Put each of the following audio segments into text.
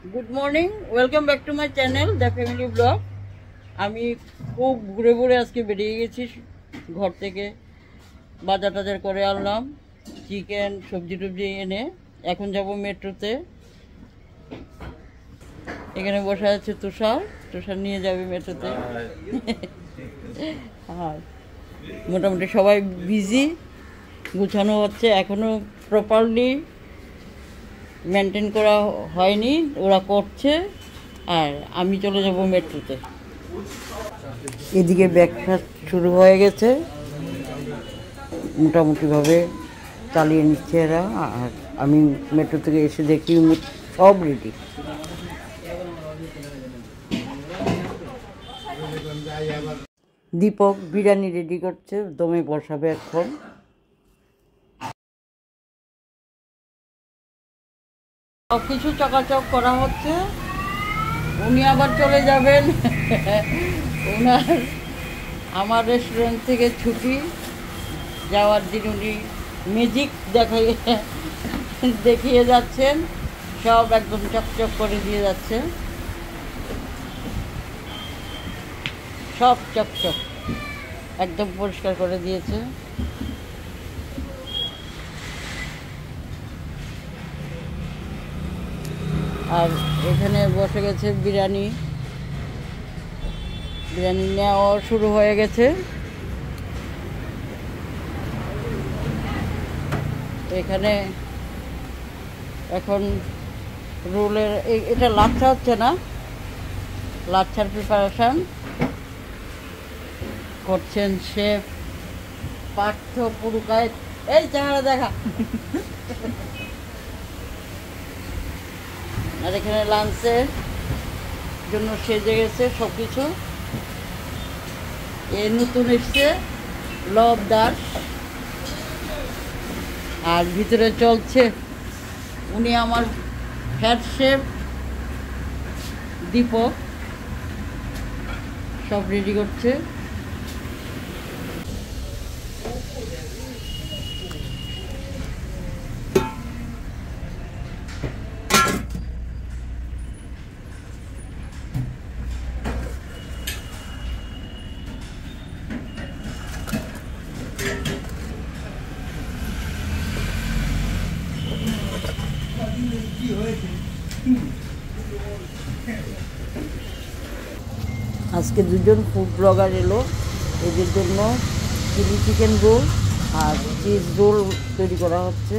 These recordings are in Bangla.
Good morning, welcome back to my channel the family blog. আমি খুব ঘুরে ঘুরে আজকে বেরিয়ে গেছি ঘর থেকে, বাজার টাজার করে আনলাম, চিকেন সবজি টবজি এনে এখন যাব মেট্রোতে। এখানে বসে আছে তুষার নিয়ে যাবে মেট্রোতে। আর মোটামুটি সবাই বিজি, গুছানো হচ্ছে, এখনও প্রপারলি মেনটেন করা হয়নি, ওরা করছে। আর আমি চলে যাব মেট্রোতে। এদিকে ব্রেকফাস্ট শুরু হয়ে গেছে, মোটামুটিভাবে চালিয়ে নিচ্ছে এরা। আর আমি মেট্রো থেকে এসে দেখি সব রেডি। দীপক বিরিয়ানি রেডি করছে, দমে বসাবে এখন। সব কিছু চকাচক করা হচ্ছে। উনি আবার চলে যাবেন, ওনার আমার রেস্টুরেন্ট থেকে ছুটি যাওয়ার দিন উনি ম্যাজিক দেখিয়ে যাচ্ছেন, সব একদম চকচক করে দিয়ে যাচ্ছে, সব চকচক একদম পরিষ্কার করে দিয়েছে। আর এখানে বসে গেছে বিরিয়ানি নেওয়া শুরু হয়ে গেছে। এখানে এখন রোলের এটা লাচ্ছা হচ্ছে না, লাচ্ছার প্রিপারেশন করছেন শেফ পার্থ পুরকায়েত। এই চেহারা দেখা। আর এখানে লাঞ্চের জন্য সেজে গেছে সব কিছু। এ নতুন এসছে লব দাস। আর ভিতরে চলছে, উনি আমার হেড শেফ দীপক, সব রেডি করছে। আজকে দুজন ফুড ব্লগার এলো, এদের জন্য চিলি চিকেন রোল আর চিজ রোল তৈরি করা হচ্ছে।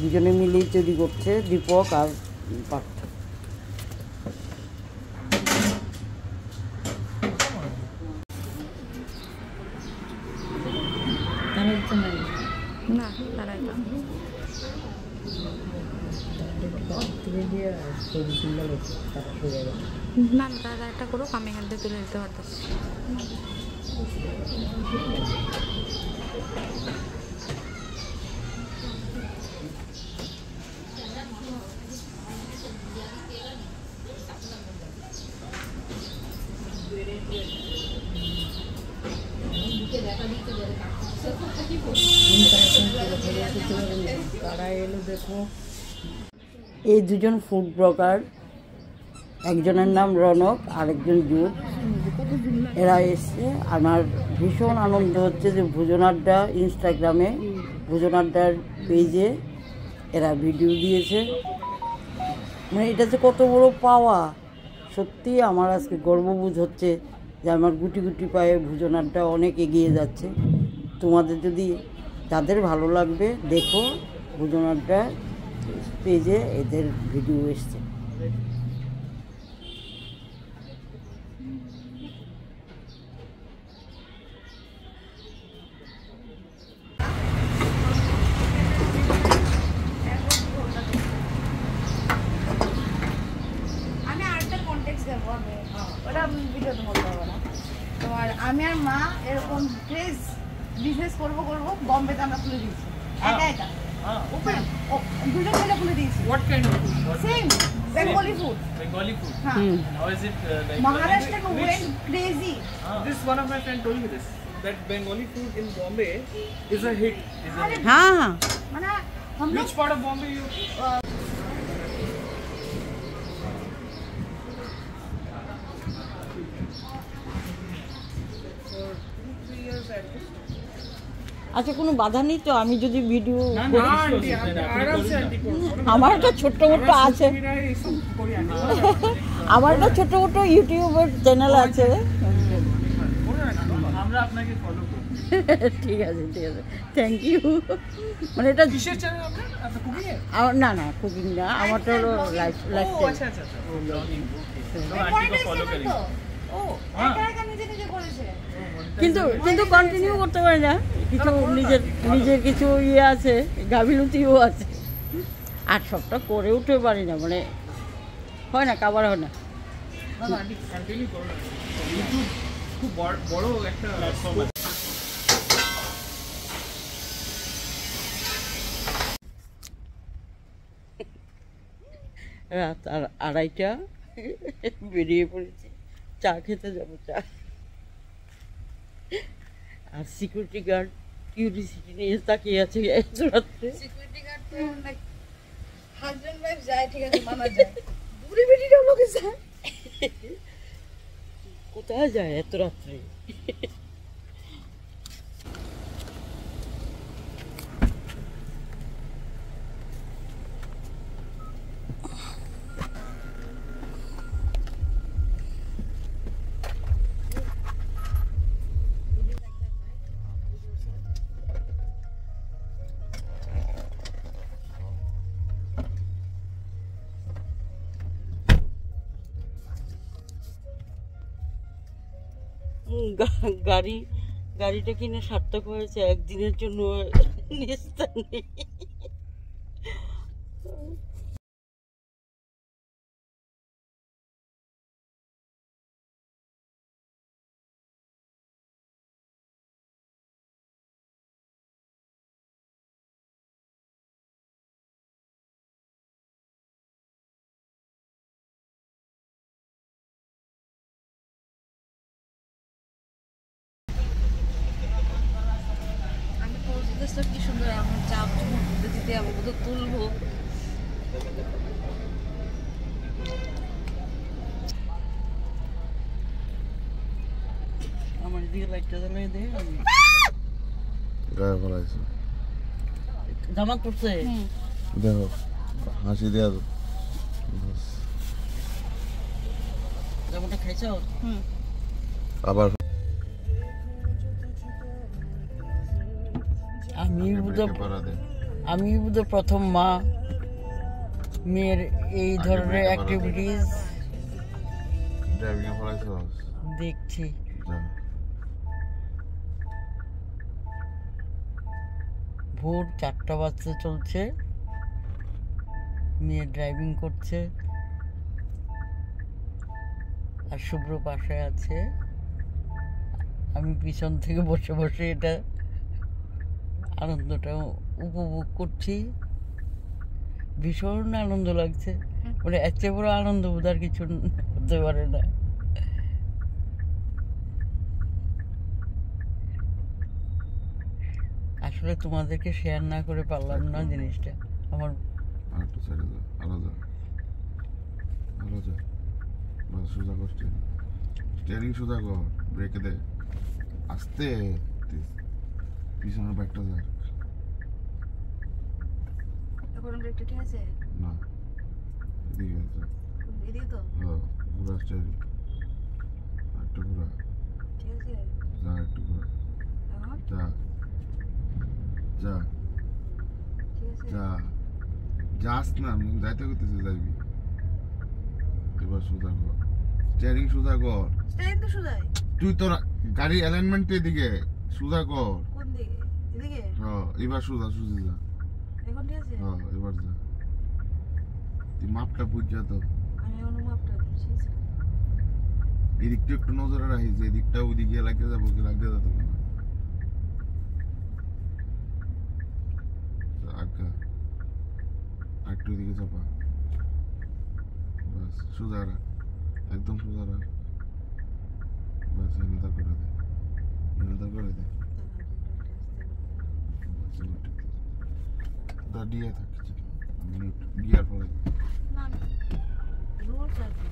দুজনে মিলেই তৈরি করছে, দীপক আর পার্থ। না দাদা একটা করুক, আমি এখান থেকে তুলে দিতে পারতেছি। এই দুজন ফুড ব্লগার, একজনের নাম রনক, আরেকজন জুট, এরা এসছে। আমার ভীষণ আনন্দ হচ্ছে যে ভোজন আড্ডা ইনস্টাগ্রামে, ভোজন আড্ডার পেজে এরা ভিডিও দিয়েছে। মানে এটা যে কত বড় পাওয়া, সত্যি আমার আজকে গর্ববোধ হচ্ছে যে আমার গুটি গুটি পায়ে ভোজন আড্ডা অনেক এগিয়ে যাচ্ছে। তোমাদের যদি যাদের ভালো লাগবে দেখো, ভোজন আড্ডা পেজে এদের ভিডিও এসছে। তোমার আমি আর মা এরকম ক্রেজ বিজনেস করবো বম্বেতে আমরা খুলে দিয়েছি একা একা উপরে দুজন মিলে খুলে দিয়েছি। What kind of food? Same Bengali food. Bengali food. Huh. How is it like? Maharashtra went crazy. This one of my friend told me this, that Bengali food in Bombay is a hit. हाँ, মানে हम लोग Which part of Bombay you? আচ্ছা, কোনো বাধা নেই তো? আমি যদি ভিডিও না করি, না আন্টি আরামসে আন্টি করুন আমার একটা ছোট্ট মোটো আছে, এইসব করি আন্টি আমার একটা ছোট্ট মোটো ইউটিউবের চ্যানেল আছে। আমরা আপনাকে ফলো করি ঠিক আছে, ঠিক আছে, থ্যাংক ইউ। মানে এটা কিসের চ্যানেল আপনার আপনার কুকিং এর না না, কুকিং না, আমারটা হলো লাইফ ও লাইফস্টাইল। আচ্ছা আচ্ছা আচ্ছা ব্লগিং ওকে আন্টি को ফলো করি ও একা একা নিজে নিজে করেছে। কিন্তু কন্টিনিউ করতে পারি না, কিছু নিজের কিছু ইয়ে আছে, গাফিলতিও আছে, আর সবটা করে উঠতে পারি না, মানে হয় না, কাবার হয় না। না না আন্টি কন্টিনিউ করুন ইউটিউব খুব বড় একটা প্ল্যাটফর্ম আছে রাত 2:30 বেরিয়ে পড়েছি, চা খেতে যাবো, চা। আর সিকিউরিটি গার্ড কিউরিসিটি নিয়ে তাকিয়ে আছে এত রাত্রে। সিকিউরিটি গার্ড তো লাইক হাজবেন্ড ওয়াইফ যায়, ঠিক আছে, মানা যায়, বুড়ি বেটিটাও লোকে যায়। কোথায় যায় এত রাত্রে? গাড়িটা কিনে সার্থক হয়েছে, একদিনের জন্য নিস্তার নেই। আমি পরিবেশটা কি সুন্দর, আমার চাপ চুমুক দিতে দিতে আমি বোধহয় তুলবো। আমার দিকে লাইটটা জ্বালিয়ে দে। গায়ে ফলাইছে জামা পড়ছে, দেখো হাসি দেওয়া তো জামাটা খাইছো? আবার আমি বোধহয় প্রথম মা মেয়ের এই ধরনের অ্যাক্টিভিটিস ড্রাইভিং এ ফলাইছে দেখছি। ভোর 4টা বাজতে চলছে, মেয়ে ড্রাইভিং করছে, আর শুভ্র পাশে আছে, আমি পিছন থেকে বসে বসে এটা আনন্দটা উপভোগ করছি। ভীষণ আনন্দ লাগছে, মানে এত বড় আনন্দ বোধ আর কিছু হতে পারে না। আসলে তোমাদেরকে শেয়ার না করে পারলাম না জিনিসটা। আমার আরেকটু সাইডে যা, আলাদা বাস সোজা করছে, স্টিয়ারিং সোজা কর, ব্রেকে দে আস্তে, পিছনের ব্যাগটা যা এখন ব্রেকটা ঠিক আছে? না এদিকে আছে, এদিকে তো হ্যাঁ ঘুরা স্টিয়ারিং, একটা ঘুরা, ঠিক আছে। যা একটু ঘুরা, এখন যা যা ঠিক আছে। যা যাস না, আমি যাইতে করতেছি, যাইবি এবার সোজা কর, স্টিয়ারিং সোজা কর, স্ট্যান্ড তো সোজাই। তুই তোর গাড়ি অ্যালাইনমেন্টের দিকে সোজা কর, কোন দিকে? এদিকে? হ্যাঁ এবার সোজা সোজা যা, এখন ঠিক আছে? হ্যাঁ এবার যা, তুই মাপটা বুঝ তো, আমি এখন মাপটা বুঝছি। এদিকটা একটু নজরে রাখিস, এদিকটা ওইদিকে লাগিয়ে যাবো, কি লাগিয়ে যাবো না, আজ্ঞা একটু এদিকে চাপা, বাস সোজা রাখ, একদম সোজা রাখ, বাস এনেদা করে দে, এনেদা করে দে, দাঁড়িয়ে থাকিস, গিয়ার পরে না রুলস আছে।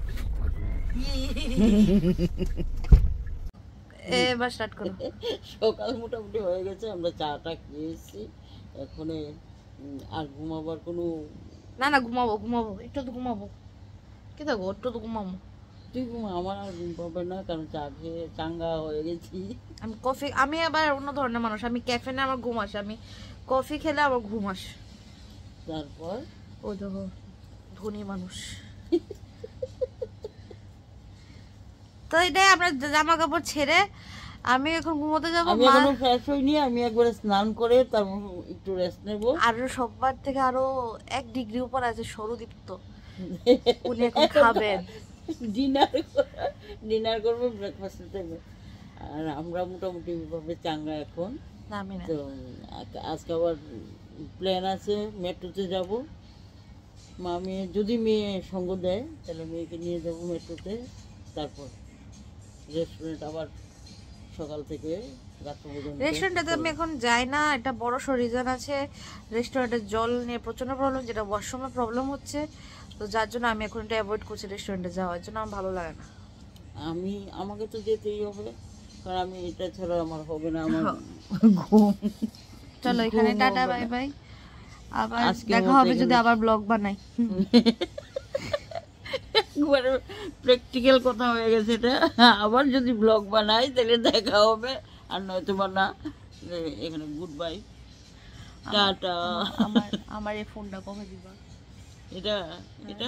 এবার স্টার্ট করো। সকাল মোটামুটি হয়ে গেছে, আমরা চাটা খেয়েছি, এখন আর ঘুমাবার কোনো। না না ঘুমাবো ঘুমাবো, একটু তো ঘুমাবো, কি থাকবো একটু তো ঘুমাবো। তুই ঘুমা, আমার আর ঘুম পাবে না, কারণ চা খেয়ে চাঙ্গা হয়ে গেছি। আমি কফি, আমি আবার অন্য ধরনের মানুষ, আমি ক্যাফেনে আমার ঘুম আসে, আমি কফি খেলে আমার ঘুম আসে। তারপর ও দেখো ধনী মানুষ। তো এটাই, আমরা জামা কাপড় ছেড়ে আমি এখন ঘুমোতে যাবো। আমি এখনো ফ্রেশ হইনি, আমি একবারে স্নান করে তারপর একটু রেস্ট নেব। আর সবার থেকে আরো 1 ডিগ্রি উপর আছে সরুদীপ্ত, উনি এখন খাবেন, ডিনার করবো, ব্রেকফাস্ট দেবে। আর আমরা মোটামুটি ভাবে চাঙ্গা এখন। না আমি না। তো আজকে আবার প্ল্যান আছে, মেট্রোতে যাব। মেয়ে যদি মেয়ে সঙ্গ দেয় তাহলে মেয়েকে নিয়ে যাব মেট্রোতে, তারপর রেস্টুরেন্ট আবার সকাল থেকে রাত পর্যন্ত। রেস্টুরেন্টে আমি এখন যাই না, এটা বড় সড় রিজন আছে। রেস্টুরেন্টের জল নিয়ে প্রচন্ড প্রবলেম, যেটা ওয়াশরুমের প্রবলেম হচ্ছে, তো যার জন্য আমি এখন এটা অ্যাভয়েড করছি রেস্টুরেন্টে যাওয়ার জন্য, আমার ভালো লাগে না। আমাকে তো যেতেই হবে, কারণ আমি এটা ছাড়া আমার হবে না, আমার ঘুম। চলো এখানে টাটা, বাই বাই, আবার দেখা হবে যদি আবার ব্লগ বানাই। একবারে প্র্যাকটিক্যাল কথা হয়ে গেছে এটা, আবার যদি ব্লগ বানাই তাহলে দেখা হবে, আর নয়তো বা না। এখানে গুড বাই, টাটা। আমার এই ফোনটা কবে দিবা? এটা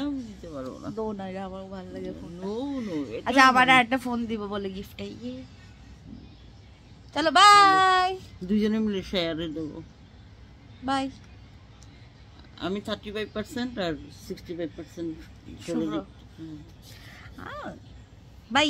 আমি দিতে পারবো না। দো না, এটা আমার ভালো লাগে ফোন। নো নো, আচ্ছা আবার একটা ফোন দিব বলে গিফটে। চলো বাই, দুজনে মিলে শেয়ারে দেবো। বাই। আমি 35% আর 65% চলে শুভ্র। যাই। বাই।